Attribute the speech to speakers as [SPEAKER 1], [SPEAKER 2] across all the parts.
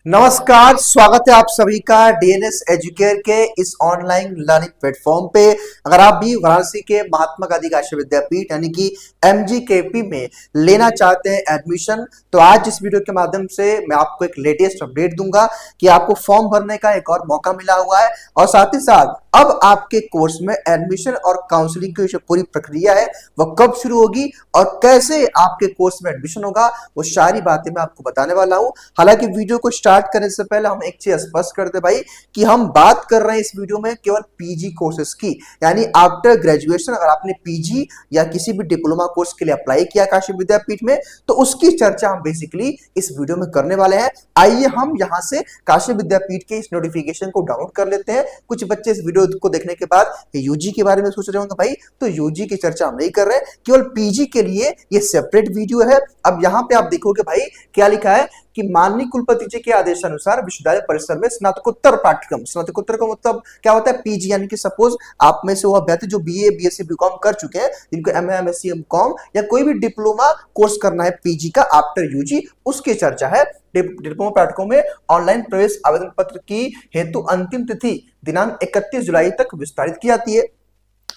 [SPEAKER 1] नमस्कार, स्वागत है आप सभी का डीएनएस एजुकेयर के इस ऑनलाइन लर्निंग प्लेटफॉर्म पे। अगर आप भी वाराणसी के महात्मा गांधी काशी विद्यापीठ यानी कि एमजीकेपी में लेना चाहते हैं एडमिशन, तो आज इस वीडियो के माध्यम से मैं आपको एक लेटेस्ट अपडेट दूंगा कि आपको फॉर्म भरने का एक और मौका मिला हुआ है और साथ ही साथ अब आपके कोर्स में एडमिशन और काउंसलिंग की जो पूरी प्रक्रिया है वह कब शुरू होगी और कैसे आपके कोर्स में एडमिशन होगा, वो सारी बातें मैं आपको बताने वाला हूं। हालांकि वीडियो को स्टार्ट करने से पहले हम एक चीज स्पष्ट कर दे भाई कि हम बात कर रहे हैं इस वीडियो में केवल पीजी कोर्सेज की, यानी आफ्टर ग्रेजुएशन अगर आपने पीजी या किसी भी डिप्लोमा कोर्स के लिए अप्लाई किया काशी विद्यापीठ में तो उसकी चर्चा हम बेसिकली इस वीडियो में करने वाले हैं। आइए हम यहां से काशी विद्यापीठ के इस नोटिफिकेशन को डाउनलोड कर लेते हैं। कुछ बच्चे इस वीडियो को देखने के बाद यूजी के बारे में सोच रहे होंगे भाई तो यूजी की चर्चा हम नहीं कर रहे, केवल पीजी के लिए ये सेपरेट वीडियो है। अब यहां पे आप देखोगे भाई क्या लिखा है कि माननीय कुलपति जी के आदेशानुसार विश्वविद्यालय परिसर में स्नातकोत्तर पाठ्यक्रम, स्नातकोत्तर का मतलब क्या होता है पीजी, यानी कि सपोज आप में से वो अभ्यर्थी जो बीए बीएससी बीकॉम कर चुके हैं, जिनको एमए एमएससी एमकॉम या कोई भी डिप्लोमा कोर्स करना है पीजी का आफ्टर यूजी, उसकी चर्चा है। डिप्लोमा पाठ्यक्रम में ऑनलाइन प्रवेश आवेदन पत्र की हेतु अंतिम तिथि दिनांक 31 जुलाई तक विस्तारित की जाती है।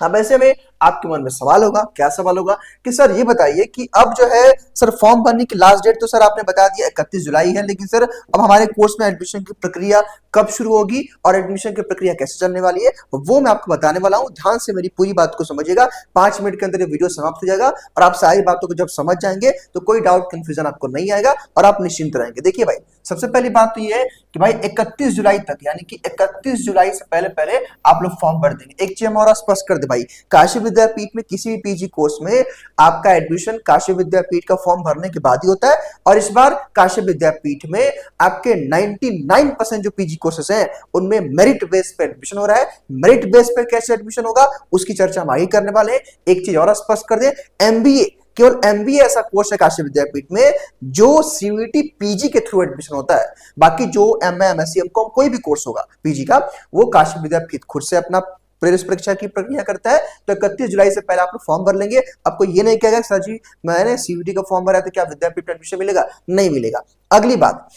[SPEAKER 1] अब ऐसे में आपके मन में सवाल होगा, क्या सवाल होगा कि सर ये बताइए कि अब जो है सर फॉर्म भरने की लास्ट डेट तो सर आपने बता दिया 31 जुलाई है, लेकिन सर अब हमारे कोर्स में एडमिशन की प्रक्रिया कब शुरू होगी और एडमिशन की प्रक्रिया कैसे चलने वाली है वो मैं आपको बताने वाला हूं। ध्यान से मेरी पूरी बात को समझिएगा, 5 मिनट के अंदर ये वीडियो समाप्त हो जाएगा और आप सारी बातों को जब समझ जाएंगे तो कोई डाउट कंफ्यूजन आपको नहीं आएगा और आप निश्चिंत रहेंगे। देखिए भाई, सबसे पहली बात तो ये है कि भाई 31 जुलाई तक, यानी कि 31 जुलाई से पहले पहले आप लोग फॉर्म भर देंगे। एक चीज हम और स्पष्ट कर दे भाई, काशी विद्यापीठ में किसी भी पीजी कोर्स में आपका एडमिशन काशी विद्यापीठ का फॉर्म भरने के बाद ही होता है और इस बार काशी विद्यापीठ में आपके 99% जो पीजी कोर्सेस हैं उनमें मेरिट बेस पे एडमिशन हो रहा है। मेरिट बेस पे कैसे एडमिशन होगा उसकी चर्चा हम आगे करने वाले हैं। एक चीज और स्पष्ट कर दे, एमबीए, केवल एमबीए ऐसा कोर्स है काशी विद्यापीठ में जो सीयूईटी पीजी के थ्रू एडमिशन होता है। बाकी जो एमए एमएससी एमकॉम कोई भी कोर्स होगा पीजी का वो काशी विद्यापीठ खुद से अपना प्रवेश परीक्षा की प्रक्रिया करता है। तो 31 जुलाई से पहले आप लोग फॉर्म भर लेंगे। आपको ये नहीं कहेगा सर जी मैंने सीयूईटी का फॉर्म भरा है तो क्या विद्यापीठ में एडमिशन मिलेगा, नहीं मिलेगा। अगली बात,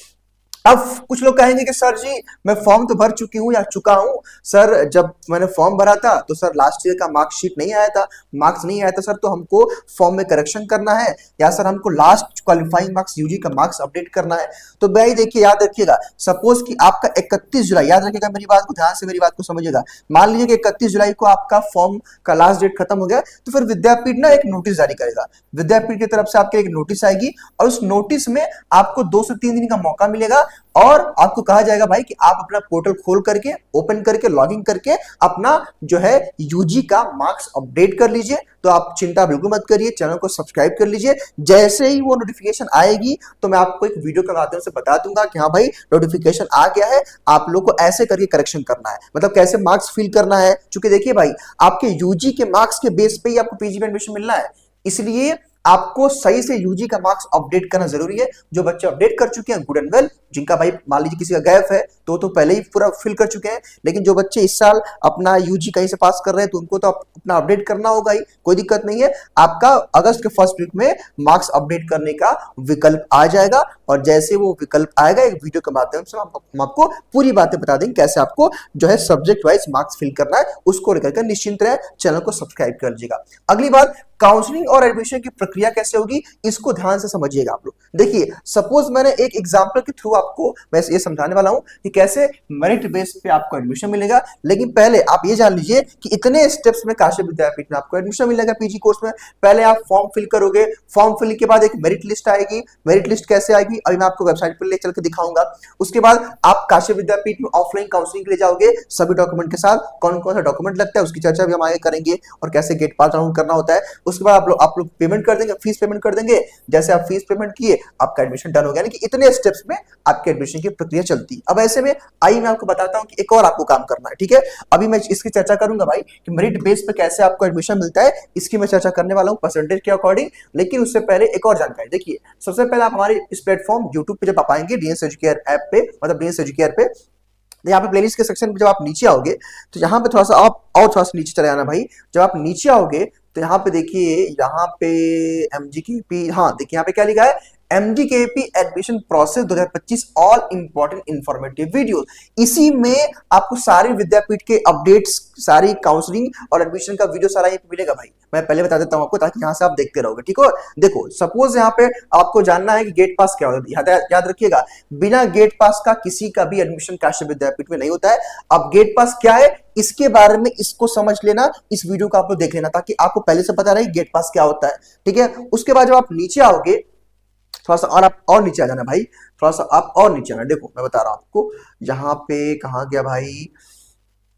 [SPEAKER 1] अब कुछ लोग कहेंगे कि सर जी मैं फॉर्म तो भर चुकी हूं या चुका हूं, सर जब मैंने फॉर्म भरा था तो सर लास्ट ईयर का मार्कशीट नहीं आया था, मार्क्स नहीं आया था सर, तो हमको फॉर्म में करेक्शन करना है या सर हमको लास्ट क्वालिफाइंग मार्क्स यूजी का मार्क्स अपडेट करना है। तो भाई देखिए, याद रखिएगा, सपोज कि आपका 31 जुलाई, याद रखिएगा मेरी बात को, ध्यान से मेरी बात को समझिएगा, मान लीजिए कि 31 जुलाई को आपका फॉर्म का लास्ट डेट खत्म हो गया तो फिर विद्यापीठ ना एक नोटिस जारी करेगा। विद्यापीठ की तरफ से आपके एक नोटिस आएगी और उस नोटिस में आपको 2 से 3 दिन का मौका मिलेगा और आपको कहा जाएगा भाई कि आप अपना पोर्टल खोल करके ओपन करके लॉगिन करके अपना जो है यूजी का मार्क्स अपडेट कर लीजिए। तो आप चिंता बिल्कुल मत करिए, चैनल को सब्सक्राइब कर लीजिए। जैसे ही वो नोटिफिकेशन आएगी तो मैं आपको एक वीडियो के माध्यम से बता दूंगा कि हाँ भाई नोटिफिकेशन आ गया है, आप लोग को ऐसे करके करेक्शन करना है, मतलब कैसे मार्क्स फिल करना है। क्योंकि देखिए भाई, आपके यूजी के मार्क्स के बेस पे ही आपको पीजी में एडमिशन मिलना है, इसलिए आपको सही से यूजी का मार्क्स अपडेट करना जरूरी है। जो बच्चे अपडेट कर चुके हैं गुड एंड वेल, जिनका भाई मान लीजिए किसी का गैप है तो पहले ही पूरा फिल कर चुके हैं, लेकिन जो बच्चे इस साल अपना यूजी कहीं से पास कर रहे हैं तो उनको तो अपना अपडेट करना होगा ही, कोई दिक्कत नहीं है। आपका अगस्त के फर्स्ट वीक में मार्क्स अपडेट करने का विकल्प आ जाएगा और जैसे वो विकल्प आएगा एक वीडियो के माध्यम से हम आपको पूरी बातें बता देंगे कैसे आपको जो है सब्जेक्ट वाइज मार्क्स फिल करना है। उसको लेकर निश्चिंत रहे, चैनल को सब्सक्राइब कर लीजिएगा। अगली बात, काउंसलिंग और एडमिशन की प्रक्रिया कैसे होगी इसको ध्यान से समझिएगा आप लोग। देखिए, सपोज मैंने एक एग्जांपल के थ्रू आपको मैं ये समझाने वाला हूं कि कैसे मेरिट बेस पे आपको एडमिशन मिलेगा, लेकिन पहले आप ये जान लीजिए कि इतने स्टेप्स में काशी विद्यापीठ में आपको एडमिशन मिलेगा पीजी कोर्स में। पहले आप फॉर्म फिल करोगे, फॉर्म फिल के बाद एक मेरिट लिस्ट आएगी। मेरिट लिस्ट कैसे आएगी अभी मैं आपको वेबसाइट पर ले चल के दिखाऊंगा। उसके बाद आप काशी विद्यापीठ में ऑफलाइन काउंसलिंग के लिए जाओगे सभी डॉक्यूमेंट के साथ। कौन कौन सा डॉक्यूमेंट लगता है उसकी चर्चा भी हम आगे करेंगे और कैसे गेट पास राउंड करना होता है। उसके बाद आप लोग पेमेंट कर देंगे, फीस पेमेंट कर देंगे। जैसे आप फीस पेमेंट किए आपका एडमिशन डन हो गया, यानी कि इतने स्टेप्स में आपके एडमिशन की प्रक्रिया चलती है। अब ऐसे में आइए मैं आपको बताता हूं कि एक और आपको काम करना है, ठीक है। अभी मैं इसकी चर्चा करूंगा भाई कि मेरिट बेस पे कैसे आपको एडमिशन मिलता है, इसकी मैं चर्चा करने वाला हूं परसेंटेज के अकॉर्डिंग। लेकिन उससे पहले एक और जानकारी देखिए, सबसे पहले आप हमारे इस प्लेटफॉर्म यूट्यूब पे जब आप आएंगे डीएनएस एजुकेयर ऐप पे, मतलब डीएनएस एजुकेयर पे, यहाँ पे प्लेलिस्ट के सेक्शन पे जब आप नीचे आओगे तो यहाँ पे थोड़ा सा आप और थोड़ा सा नीचे चले आना भाई। जब आप नीचे आओगे तो यहाँ पे देखिए, यहाँ पे एमजीकेपी, हाँ देखिए यहाँ पे क्या लिखा है, MGKP admission process 2025 all important informative video. इसी में आपको सारे विद्यापीठ के अपडेट्स, सारी काउंसलिंग और एडमिशन का वीडियो सारा ये मिलेगा भाई। मैं पहले बता देता हूं आपको, ताकि यहां से आप देखते रहोगे, ठीक हो। देखो सपोज यहाँ पे आपको जानना है कि गेट पास क्या होता है, याद रखिएगा बिना गेट पास का किसी का भी एडमिशन काशी विद्यापीठ में नहीं होता है। अब गेट पास क्या है इसके बारे में इसको समझ लेना, इस वीडियो को आप लोग देख लेना, ताकि आपको पहले से पता रहे गेट पास क्या होता है, ठीक है। उसके बाद जब आप नीचे आओगे, थोड़ा सा और आप और नीचे आ जाना भाई, थोड़ा सा आप और नीचे आना। देखो मैं बता रहा हूं आपको, यहाँ पे कहाँ गया भाई,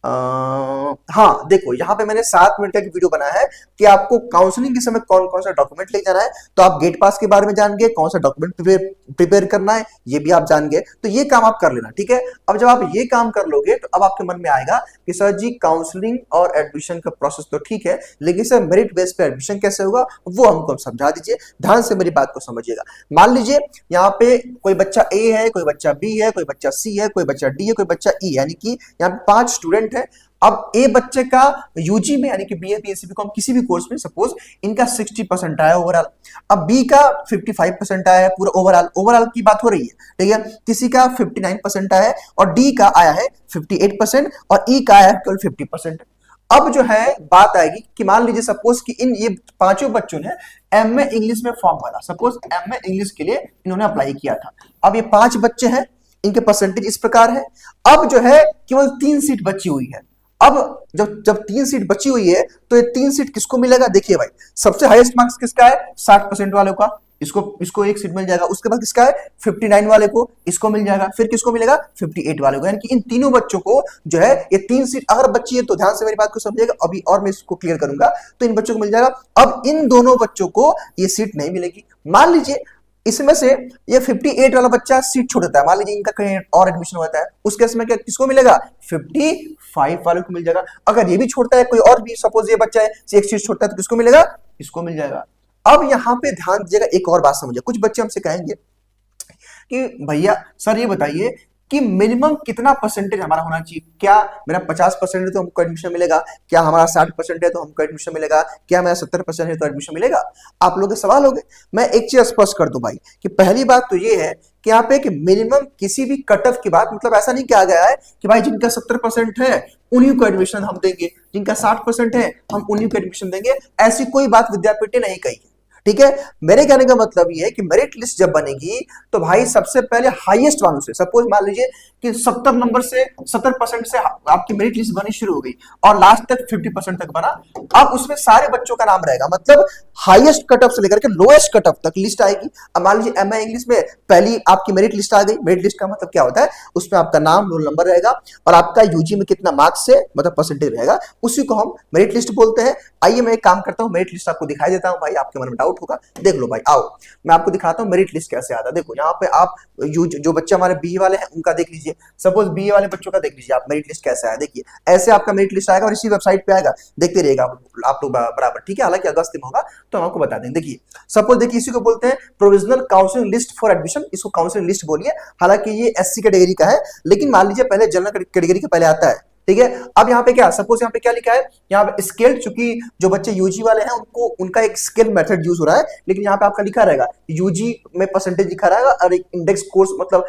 [SPEAKER 1] हाँ देखो यहाँ पे मैंने 7 मिनट का वीडियो बनाया है कि आपको काउंसलिंग के समय कौन कौन सा डॉक्यूमेंट ले जाना है। तो आप गेट पास के बारे में जान गए, कौन सा डॉक्यूमेंट प्रिपेयर करना है ये भी आप जान गए, तो ये काम आप कर लेना, ठीक है। अब जब आप ये काम कर लोगे तो अब आपके मन में आएगा कि सर जी काउंसलिंग और एडमिशन का प्रोसेस तो ठीक है, लेकिन सर मेरिट बेस पे एडमिशन कैसे होगा वो हमको समझा दीजिए। ध्यान से मेरी बात को समझिएगा। मान लीजिए यहाँ पे कोई बच्चा ए है, कोई बच्चा बी है, कोई बच्चा सी है, कोई बच्चा डी है, कोई बच्चा ई, यानी कि यहाँ पे 5 स्टूडेंट है। अब ए बच्चे का यूजी में यानी कि बीए बीएससी बीकॉम किसी भी कोर्स में सपोज इनका 60% आया ओवरऑल, अब बी का 55% आया है पूरा ओवरऑल की बात हो रही है, ठीक है। किसी का 59% आया है और डी का आया है 58% और ई का आया है केवल 50%। अब जो है बात आएगी कि मान लीजिए सपोज कि इन ये पांचों बच्चों ने एमए इंग्लिश में फॉर्म भरा, सपोज एमए इंग्लिश के लिए इन्होंने अप्लाई किया था। अब ये 5 बच्चे हैं, इनके परसेंटेज इस प्रकार है। अब जो है केवल 3 सीट बची हुई है। अब जब 3 सीट बची हुई है तो ये 3 सीट किसको मिलेगा, देखिए भाई सबसे हाईएस्ट मार्क्स किसका है 60% वाले का, इसको 1 सीट मिल जाएगा। उसके बाद किसका है 59 वाले को, इसको मिल जाएगा। फिर किसको मिलेगा 58 वाले को, यानी कि इन तीनों बच्चों को जो है ये 3 सीट अगर बची है तो ध्यान से मेरी बात को समझिएगा, अभी और मैं इसको क्लियर करूंगा, तो इन बच्चों को मिल जाएगा। अब इन दोनों बच्चों को ये सीट नहीं मिलेगी। मान लीजिए इसमें से ये 58 वाला बच्चा सीट छोड़ देता है, मान लीजिए इनका कहीं और एडमिशन होता है, उस केस में क्या किसको मिलेगा 55 वाले को मिल जाएगा। अगर ये भी छोड़ता है कोई और भी, सपोज ये बच्चा है एक सीट छोड़ता है तो किसको मिलेगा, इसको मिल जाएगा। अब यहां पे ध्यान दीजिएगा, एक और बात समझिए। कुछ बच्चे हमसे कहेंगे कि भैया सर ये बताइए कि मिनिमम कितना परसेंटेज हमारा होना चाहिए, क्या मेरा 50% है तो हमको एडमिशन मिलेगा, क्या हमारा 60% है तो हमको एडमिशन मिलेगा, क्या मेरा 70% है तो एडमिशन मिलेगा। आप लोग के सवाल हो गए। मैं एक चीज स्पष्ट कर दूं भाई कि पहली बात तो ये है कि यहाँ पे कि मिनिमम किसी भी कट ऑफ की बात, मतलब ऐसा नहीं किया गया है कि भाई जिनका 70% है उन्हीं को एडमिशन हम देंगे, जिनका 60% है हम उन्हीं को एडमिशन देंगे, ऐसी कोई बात विद्यापीठ ने नहीं कही, ठीक है। मेरे कहने का मतलब ये है कि मेरिट लिस्ट जब बनेगी तो भाई सबसे पहले हाईएस्ट वालों से, सपोज मान लीजिए कि 70 नंबर से 70% से आपकी मेरिट लिस्ट बनी शुरू हो गई और लास्ट तक 50% तक बना। अब उसमें सारे बच्चों का नाम रहेगा, मतलब हाईएस्ट कट ऑफ से लेकर के लोएस्ट कट ऑफ तक लिस्ट आएगी। अब मान लीजिए एमए इंग्लिश में पहली आपकी मेरिट लिस्ट आ गई। मेरिट लिस्ट का मतलब क्या होता है, उसमें आपका नाम रोल नंबर रहेगा और आपका यूजी में कितना मार्क्स है मतलब परसेंटेज रहेगा, उसी को हम मेरिट लिस्ट बोलते हैं। आइए मैं एक काम करता हूं, मेरिट लिस्ट आपको दिखाई देता हूं भाई, आपके मन में डाउट होगा, देख लो भाई, आओ मैं आपको दिखाता हूं मेरिट लिस्ट कैसे आता है। देखो यहाँ पे आप जो बच्चे हमारे बी वाले हैं उनका देख लीजिए, सपोज बी वाले बच्चों का देख लीजिए आप मेरिट लिस्ट कैसे आया। देखिए ऐसे आपका मेरिट लिस्ट आएगा और इसी वेबसाइट पे आएगा, देखते रहिएगा आप लोग बराबर, ठीक है। हालांकि अगस्त में होगा तो हम आपको बता देंगे। देखिए सपोज देखिए इसी को बोलते हैं provisional counselling list for admission, इसको काउंसलिंग लिस्ट बोलिए। हालांकि ये एससी कैटेगरी का है, लेकिन मान लीजिए पहले जनरल कैटेगरी के पहले आता है, ठीक है। अब यहाँ पे क्या, सपोज यहाँ पे क्या लिखा है, यहाँ पे स्केल, चूंकि जो बच्चे यूजी वाले हैं उनको उनका एक स्केल मेथड यूज हो रहा है, लेकिन यहाँ पे आपका लिखा रहेगा यूजी में परसेंटेज लिखा रहेगा और एक इंडेक्स कोर्स मतलब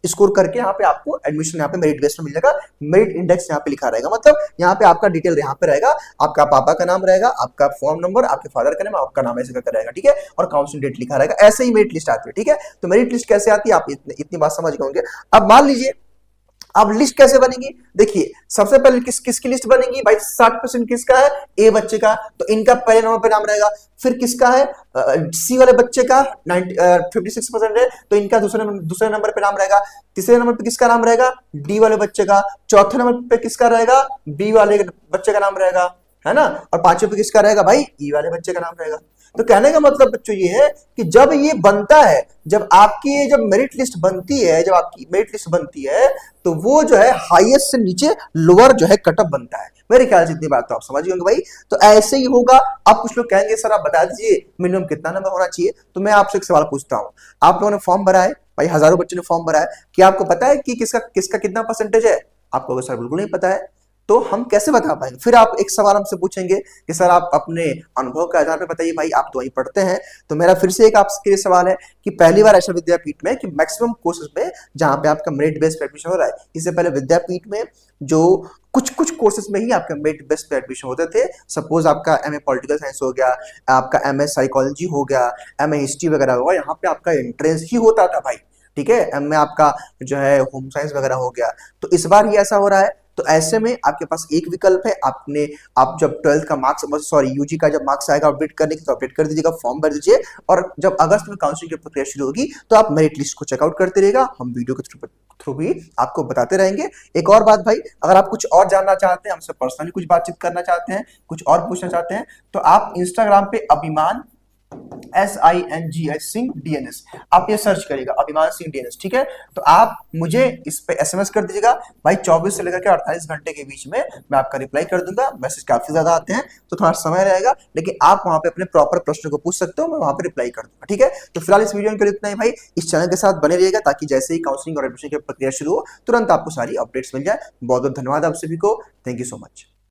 [SPEAKER 1] स्कोर करके यहाँ पे आपको एडमिशन यहाँ पे मेरिट बेस में मिल जाएगा। मेरिट इंडेक्स यहाँ पे लिखा रहेगा, मतलब यहाँ पे आपका डिटेल यहाँ पे रहेगा, आपका पापा का नाम रहेगा, आपका फॉर्म नंबर, आपके फादर का नाम, आपका नाम ऐसे करके रहेगा, ठीक है। और काउंसिलिंग डेट लिखा रहेगा, ऐसे ही मेरिट लिस्ट आती है, ठीक है। तो मेरिट लिस्ट कैसे आती है आप इतनी बात समझ गए होंगे। अब मान लीजिए अब लिस्ट कैसे बनेगी, देखिए सबसे पहले किसकी लिस्ट बनेगी भाई, 60% किसका है ए बच्चे का, तो इनका पहले नंबर पे नाम रहेगा। फिर किसका है सी वाले बच्चे का 56% है तो इनका दूसरे नंबर पे नाम रहेगा। तीसरे नंबर पे किसका नाम रहेगा डी वाले बच्चे का। चौथे नंबर पे किसका रहेगा बी वाले बच्चे का नाम रहेगा, है ना। और पांचवें पे किसका रहेगा भाई ई वाले बच्चे का नाम रहेगा। तो कहने का मतलब बच्चों ये है कि जब ये बनता है, जब आपकी जब मेरिट लिस्ट बनती है, जब आपकी मेरिट लिस्ट बनती है तो वो जो है हाईएस्ट से नीचे लोअर जो है कटअप बनता है। मेरे ख्याल से इतनी बात तो आप समझ गए होंगे भाई। तो ऐसे ही होगा। अब कुछ लोग कहेंगे सर आप बता दीजिए मिनिमम कितना नंबर होना चाहिए, तो मैं आपसे एक सवाल पूछता हूं। आप लोगों ने फॉर्म भरा है भाई, हजारों बच्चों ने फॉर्म भरा है, क्या आपको पता है कि किसका कितना परसेंटेज है? आपको सर बिल्कुल नहीं पता है। तो हम कैसे बता पाएंगे? फिर आप एक सवाल हमसे पूछेंगे कि सर आप अपने अनुभव के आधार पर बताइए, भाई आप तो वहीं पढ़ते हैं। तो मेरा फिर से एक आपके लिए सवाल है कि पहली बार ऐसा विद्यापीठ में कि मैक्सिमम कोर्सेज में जहां पे आपका मेरिट बेस्ड एडमिशन हो रहा है, इससे पहले विद्यापीठ में जो कुछ कुछ कोर्सेज में ही आपका मेरिट बेस्ड पे एडमिशन होते थे। सपोज आपका एमए पॉलिटिकल साइंस हो गया, आपका एमए साइकोलॉजी हो गया, एमए हिस्ट्री वगैरह होगा, यहाँ पे आपका एंट्रेंस ही होता था भाई। ठीक है, एमए आपका जो है होम साइंस वगैरह हो गया। तो इस बार ही ऐसा हो रहा है। तो ऐसे में आपके पास एक विकल्प है, आप जब 12th का मार्क्स, सॉरी यूजी का जब मार्क्स आएगा अपडेट करने की, तो अपडेट कर दीजिएगा, फॉर्म भर दीजिए, और जब अगस्त में काउंसलिंग की प्रक्रिया शुरू होगी तो आप मेरिट लिस्ट को चेकआउट करते रहिएगा। हम वीडियो के थ्रू भी आपको बताते रहेंगे। एक और बात भाई, अगर आप कुछ और जानना चाहते हैं, हमसे पर्सनली कुछ बातचीत करना चाहते हैं, कुछ और पूछना चाहते हैं, तो आप इंस्टाग्राम पे अभिमान SINGH सिंह DNS आप ये सर्च करिएगा, अभिमान सिंह DNS। ठीक है, तो आप मुझे इस पे SMS कर दीजिएगा भाई, 24 से लेकर के 48 घंटे के बीच में मैं आपका रिप्लाई कर दूंगा। मैसेज काफी ज्यादा आते हैं तो थोड़ा समय रहेगा, लेकिन आप वहां पे अपने प्रॉपर प्रश्न को पूछ सकते हो, मैं वहां पे रिप्लाई कर दूंगा। ठीक है, तो फिलहाल इस वीडियो में इतना ही भाई। इस चैनल के साथ बने रहिएगा ताकि जैसे ही काउंसलिंग और एडमिशन की प्रक्रिया शुरू हो तुरंत आपको सारी अपडेट्स मिल जाए। बहुत बहुत धन्यवाद आप सभी को। Thank you so much.